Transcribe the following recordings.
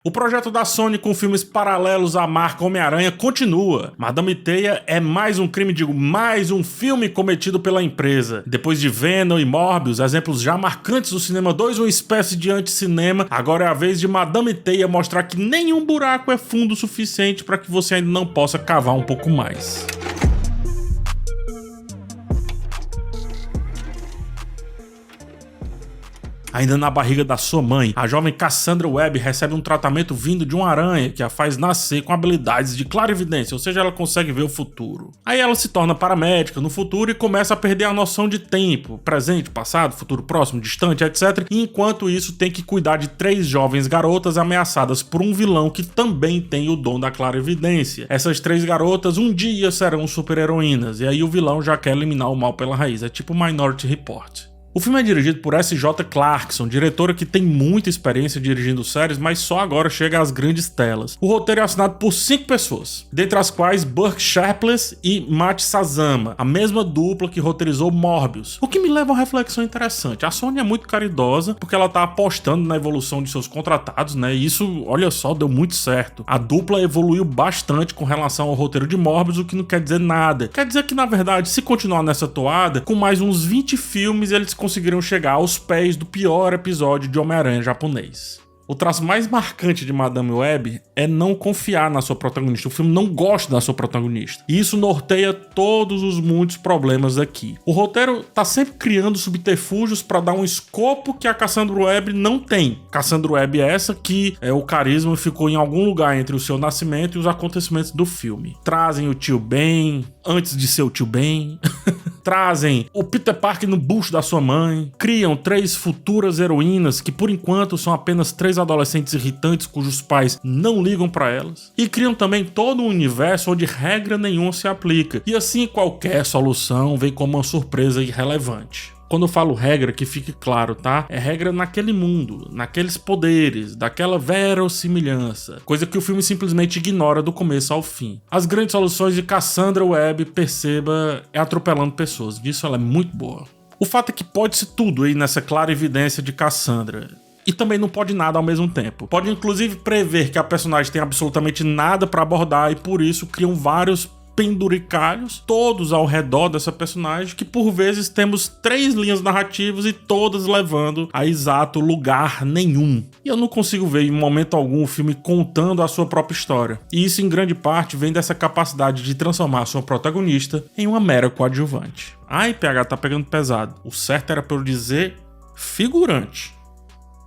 O projeto da Sony com filmes paralelos à marca Homem-Aranha continua. Madame Teia é mais um crime, mais um filme cometido pela empresa. Depois de Venom e Morbius, exemplos já marcantes do cinema 2, uma espécie de anti-cinema, agora é a vez de Madame Teia mostrar que nenhum buraco é fundo o suficiente para que você ainda não possa cavar um pouco mais. Ainda na barriga da sua mãe, a jovem Cassandra Webb recebe um tratamento vindo de uma aranha que a faz nascer com habilidades de clarividência, ou seja, ela consegue ver o futuro. Aí ela se torna paramédica no futuro e começa a perder a noção de tempo, presente, passado, futuro próximo, distante, etc. E enquanto isso tem que cuidar de 3 jovens garotas ameaçadas por um vilão que também tem o dom da clarividência. Essas 3 garotas um dia serão super-heroínas, e aí o vilão já quer eliminar o mal pela raiz, é tipo Minority Report. O filme é dirigido por S.J. Clarkson, diretora que tem muita experiência dirigindo séries, mas só agora chega às grandes telas. O roteiro é assinado por 5 pessoas, dentre as quais Burke Sharpless e Matt Sazama, a mesma dupla que roteirizou Morbius. O que me leva a uma reflexão interessante. A Sony é muito caridosa porque ela tá apostando na evolução de seus contratados, né? E isso, olha só, deu muito certo. A dupla evoluiu bastante com relação ao roteiro de Morbius, o que não quer dizer nada. Quer dizer que, na verdade, se continuar nessa toada, com mais uns 20 filmes, eles conseguiram chegar aos pés do pior episódio de Homem-Aranha japonês. O traço mais marcante de Madame Webb é não confiar na sua protagonista. O filme não gosta da sua protagonista. E isso norteia todos os muitos problemas aqui. O roteiro tá sempre criando subterfúgios para dar um escopo que a Cassandra Webb não tem. Cassandra Webb é essa que o carisma ficou em algum lugar entre o seu nascimento e os acontecimentos do filme. Trazem o tio Ben antes de ser o tio Ben. Trazem o Peter Parker no bucho da sua mãe. Criam 3 futuras heroínas que por enquanto são apenas 3 adolescentes irritantes cujos pais não ligam pra elas. E criam também todo um universo onde regra nenhuma se aplica. E assim qualquer solução vem como uma surpresa irrelevante. Quando eu falo regra, que fique claro, tá? É regra naquele mundo, naqueles poderes, daquela verossimilhança. Coisa que o filme simplesmente ignora do começo ao fim. As grandes soluções de Cassandra Webb, perceba, é atropelando pessoas. Disso ela é muito boa. O fato é que pode-se tudo aí nessa clara evidência de Cassandra. E também não pode nada ao mesmo tempo. Pode inclusive prever que a personagem tem absolutamente nada pra abordar e por isso criam vários penduricalhos, todos ao redor dessa personagem, que por vezes temos 3 linhas narrativas e todas levando a exato lugar nenhum. E eu não consigo ver em momento algum o filme contando a sua própria história. E isso em grande parte vem dessa capacidade de transformar sua protagonista em uma mera coadjuvante. Ai, PH, tá pegando pesado. O certo era pra eu dizer figurante.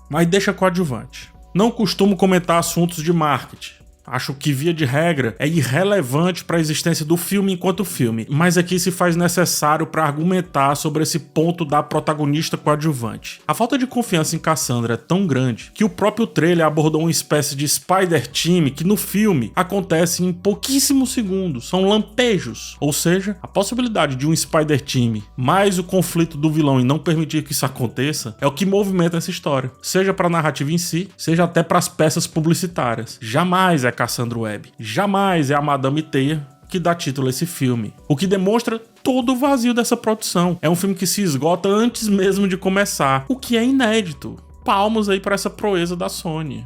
Mas deixa coadjuvante. Não costumo comentar assuntos de marketing. Acho que, via de regra, é irrelevante para a existência do filme enquanto filme, mas aqui se faz necessário para argumentar sobre esse ponto da protagonista coadjuvante. A falta de confiança em Cassandra é tão grande que o próprio trailer abordou uma espécie de Spider-Team que no filme acontece em pouquíssimos segundos, são lampejos, ou seja, a possibilidade de um Spider-Team mais o conflito do vilão em não permitir que isso aconteça é o que movimenta essa história, seja para a narrativa em si, seja até para as peças publicitárias. Jamais é Cassandra Webb. Jamais é a Madame Teia que dá título a esse filme. O que demonstra todo o vazio dessa produção. É um filme que se esgota antes mesmo de começar, o que é inédito. Palmas aí para essa proeza da Sony.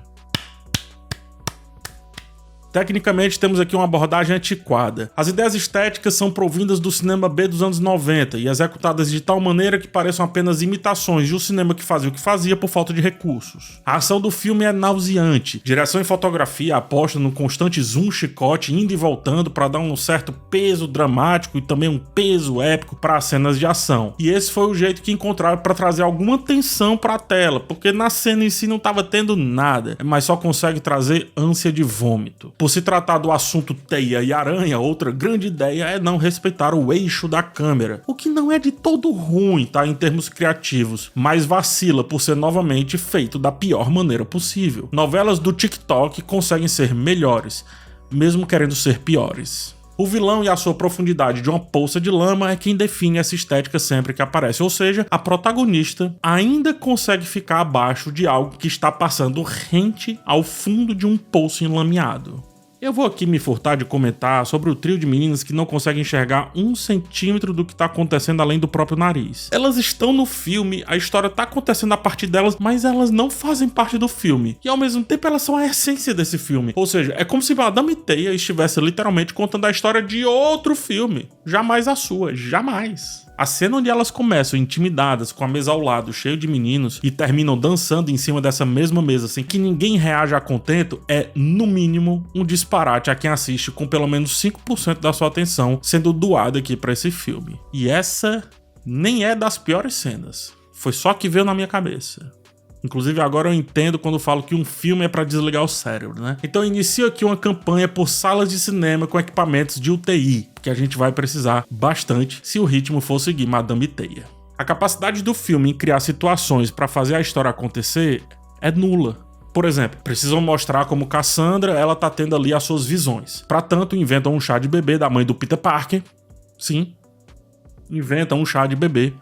Tecnicamente, temos aqui uma abordagem antiquada. As ideias estéticas são provindas do cinema B dos anos 90 e executadas de tal maneira que pareçam apenas imitações de um cinema que fazia o que fazia por falta de recursos. A ação do filme é nauseante. Direção e fotografia apostam no constante zoom chicote indo e voltando para dar um certo peso dramático e também um peso épico para as cenas de ação. E esse foi o jeito que encontraram para trazer alguma tensão para a tela, porque na cena em si não estava tendo nada, mas só consegue trazer ânsia de vômito. Por se tratar do assunto teia e aranha, outra grande ideia é não respeitar o eixo da câmera, o que não é de todo ruim, tá, em termos criativos, mas vacila por ser novamente feito da pior maneira possível. Novelas do TikTok conseguem ser melhores, mesmo querendo ser piores. O vilão e a sua profundidade de uma poça de lama é quem define essa estética sempre que aparece, ou seja, a protagonista ainda consegue ficar abaixo de algo que está passando rente ao fundo de um poço enlameado. Eu vou aqui me furtar de comentar sobre o trio de meninas que não conseguem enxergar 1 centímetro do que tá acontecendo além do próprio nariz. Elas estão no filme, a história tá acontecendo a partir delas, mas elas não fazem parte do filme. E ao mesmo tempo elas são a essência desse filme. Ou seja, é como se Madame Teia estivesse literalmente contando a história de outro filme. Jamais a sua, jamais. A cena onde elas começam intimidadas com a mesa ao lado cheio de meninos e terminam dançando em cima dessa mesma mesa sem que ninguém reaja a contento é, no mínimo, um disparate a quem assiste com pelo menos 5% da sua atenção sendo doada aqui pra esse filme. E essa nem é das piores cenas. Foi só que veio na minha cabeça. Inclusive agora eu entendo quando falo que um filme é pra desligar o cérebro, né? Então eu inicio aqui uma campanha por salas de cinema com equipamentos de UTI, que a gente vai precisar bastante se o ritmo for seguir Madame Teia. A capacidade do filme em criar situações pra fazer a história acontecer é nula. Por exemplo, precisam mostrar como Cassandra ela tá tendo ali as suas visões. Pra tanto, inventam um chá de bebê da mãe do Peter Parker. Sim, inventam um chá de bebê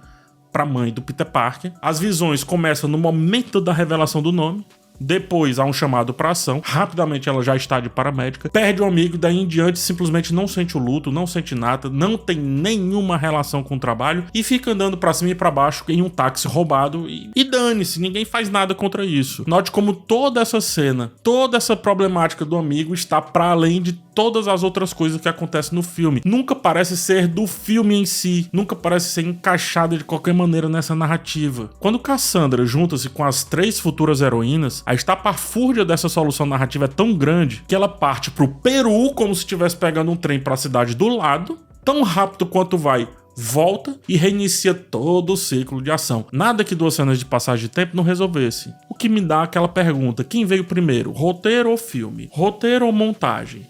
pra mãe do Peter Parker. As visões começam no momento da revelação do nome. Depois há um chamado pra ação. Rapidamente ela já está de paramédica. Perde um amigo, daí em diante simplesmente não sente o luto, não sente nada, não tem nenhuma relação com o trabalho e fica andando pra cima e pra baixo em um táxi roubado e dane-se, ninguém faz nada contra isso. Note como toda essa cena, toda essa problemática do amigo está pra além de todas as outras coisas que acontecem no filme. Nunca parece ser do filme em si, nunca parece ser encaixada de qualquer maneira nessa narrativa. Quando Cassandra junta-se com as 3 futuras heroínas, a estapafúrdia dessa solução narrativa é tão grande que ela parte pro Peru como se estivesse pegando um trem pra cidade do lado, tão rápido quanto vai, volta e reinicia todo o ciclo de ação. Nada que 2 cenas de passagem de tempo não resolvesse. O que me dá aquela pergunta, quem veio primeiro, roteiro ou filme? Roteiro ou montagem?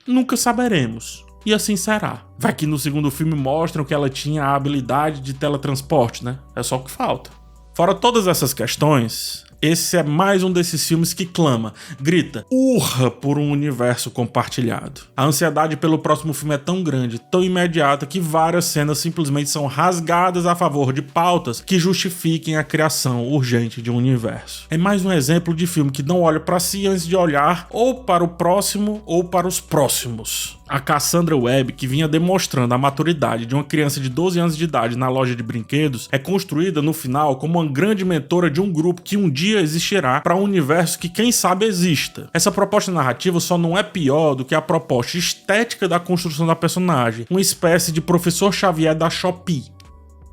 Nunca saberemos. E assim será. Vai que no segundo filme mostram que ela tinha a habilidade de teletransporte, né? É só o que falta. Fora todas essas questões, esse é mais um desses filmes que clama, grita, urra por um universo compartilhado. A ansiedade pelo próximo filme é tão grande, tão imediata, que várias cenas simplesmente são rasgadas a favor de pautas que justifiquem a criação urgente de um universo. É mais um exemplo de filme que não olha para si antes de olhar ou para o próximo ou para os próximos. A Cassandra Webb, que vinha demonstrando a maturidade de uma criança de 12 anos de idade na loja de brinquedos, é construída no final como uma grande mentora de um grupo que um dia existirá para um universo que quem sabe exista. Essa proposta narrativa só não é pior do que a proposta estética da construção da personagem, uma espécie de professor Xavier da Shopee.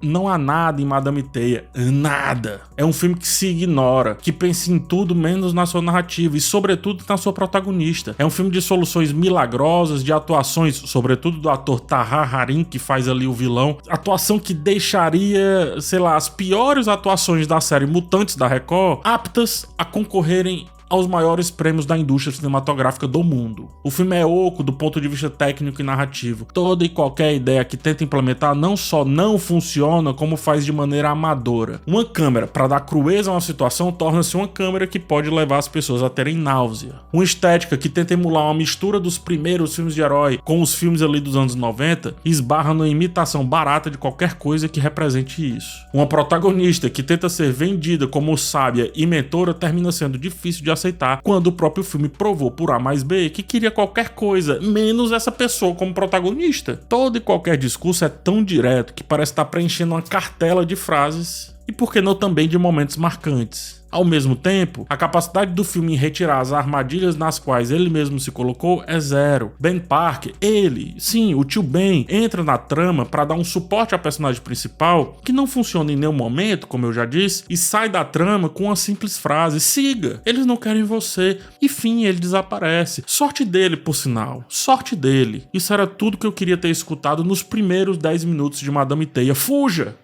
Não há nada em Madame Teia, nada. É um filme que se ignora, que pensa em tudo menos na sua narrativa e sobretudo na sua protagonista. É um filme de soluções milagrosas, de atuações, sobretudo do ator Tahar Harim, que faz ali o vilão. Atuação que deixaria, sei lá, as piores atuações da série Mutantes da Record aptas a concorrerem aos maiores prêmios da indústria cinematográfica do mundo. O filme é oco do ponto de vista técnico e narrativo. Toda e qualquer ideia que tenta implementar não só não funciona, como faz de maneira amadora. Uma câmera, para dar crueza a uma situação, torna-se uma câmera que pode levar as pessoas a terem náusea. Uma estética que tenta emular uma mistura dos primeiros filmes de herói com os filmes ali dos anos 90, esbarra numa imitação barata de qualquer coisa que represente isso. Uma protagonista que tenta ser vendida como sábia e mentora termina sendo difícil de aceitar quando o próprio filme provou por A mais B que queria qualquer coisa, menos essa pessoa como protagonista. Todo e qualquer discurso é tão direto que parece estar preenchendo uma cartela de frases e por que não também de momentos marcantes. Ao mesmo tempo, a capacidade do filme em retirar as armadilhas nas quais ele mesmo se colocou é zero. Ben Parker, ele, sim, o tio Ben, entra na trama para dar um suporte ao personagem principal que não funciona em nenhum momento, como eu já disse, e sai da trama com uma simples frase: siga, eles não querem você. E fim, ele desaparece. Sorte dele, por sinal. Sorte dele. Isso era tudo que eu queria ter escutado nos primeiros 10 minutos de Madame Teia. Fuja!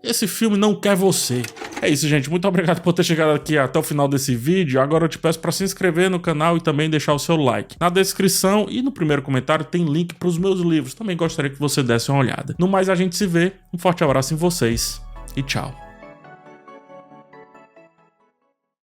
Esse filme não quer você. É isso, gente. Muito obrigado por ter chegado aqui até o final desse vídeo. Agora eu te peço para se inscrever no canal e também deixar o seu like. Na descrição e no primeiro comentário tem link para os meus livros. Também gostaria que você desse uma olhada. No mais, a gente se vê. Um forte abraço em vocês e tchau.